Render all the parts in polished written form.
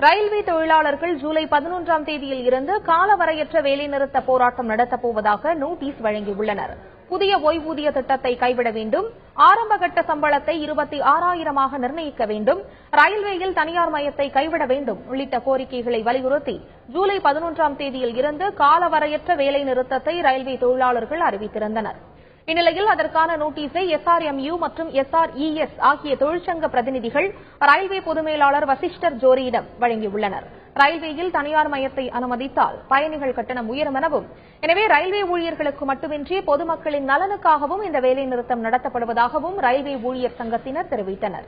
Railway தொழிலாளர்கள் ஜூலை 11ஆம் தேதியில் இருந்து காலவரையற்ற வேலைநிறுத்த போராட்டம் நடத்தப் போவதாக நோட்டீஸ் வழங்கியுள்ளனர். புதிய ஓய்வூதிய திட்டத்தை கைவிட வேண்டும், ஆரம்பகட்ட சம்பளத்தை 26,000ஆக நிர்ணயிக்க வேண்டும், ரயில்வேயில் தனியார் மயத்தை கைவிட வேண்டும் உள்ளிட்ட கோரிக்கைகளை வலியுறுத்தி ஜூலை 11ஆம் தேதியில் இருந்து காலவரையற்ற வேலைநிறுத்தத்தை ரயில்வே தொழிலாளர்கள் அறிவித்திருந்தனர். இந்நிலையில் அதற்கான நோட்டீஸை SRMU மற்றும் SRES ஆகிய தொழிற்சங்க பிரதிநிதிகள் ரயில்வே பொதுமேலாளர் வசிஷ்டர் ஜோரியிடம் வழங்கியுள்ளனர். ரயில்வேயில் தனியார் மயத்தை அனுமதித்தால் பயணிகள் கட்டணம் உயரும் எனவும், எனவே ரயில்வே ஊழியர்களுக்கு மட்டுமின்றி பொதுமக்களின் நலனுக்காகவும் இந்த வேலைநிறுத்தம் நடத்தப்படுவதாகவும் ரயில்வே ஊழியர் சங்கத்தினர் தெரிவித்தனர்.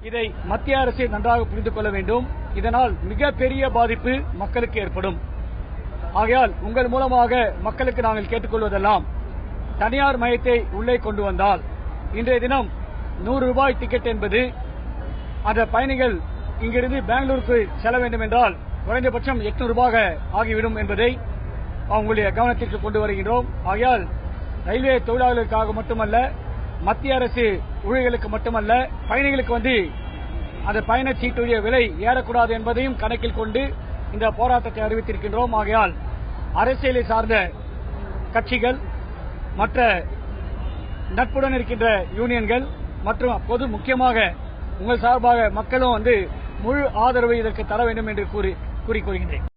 இதை மத்திய அரசு நன்றாக புரிந்து கொள்ள வேண்டும். இதனால் மிகப்பெரிய பாதிப்பு மக்களுக்கு ஏற்படும். ஆகையால் உங்கள் மூலமாக மக்களுக்கு நாங்கள் கேட்டுக்கொள்வதெல்லாம், தனியார் மயத்தை உள்ளே கொண்டு வந்தால் இன்றைய தினம் 100 ரூபாய் டிக்கெட் என்பது அந்த பயணிகள் இங்கிருந்து பெங்களூருக்கு செல்ல வேண்டும் என்றால் குறைந்தபட்சம் 800 ரூபாய் ஆகிவிடும் என்பதை உங்களுடைய கவனத்திற்கு கொண்டு வருகின்றோம். ஆகையால் ரயில்வே தொழிலாளர்களுக்காக மட்டுமல்ல, மத்திய அரசு ஊழியர்களுக்கு மட்டுமல்ல, பயணிகளுக்கு அந்த பயணச்சீட்டுடைய விலை ஏறக்கூடாது என்பதையும் கணக்கில் கொண்டு இந்த போராட்டத்தை அறிவித்திருக்கின்றோம். ஆகையால் அரசியலை சார்ந்த கட்சிகள், மற்ற நட்புடன் இருக்கின்ற யூனியன்கள் மற்றும் பொது முக்கியமாக உங்கள் சார்பாக மக்களும் முழு ஆதரவை இதற்கு தர வேண்டும் என்று கூறிக்கொள்கின்றேன்.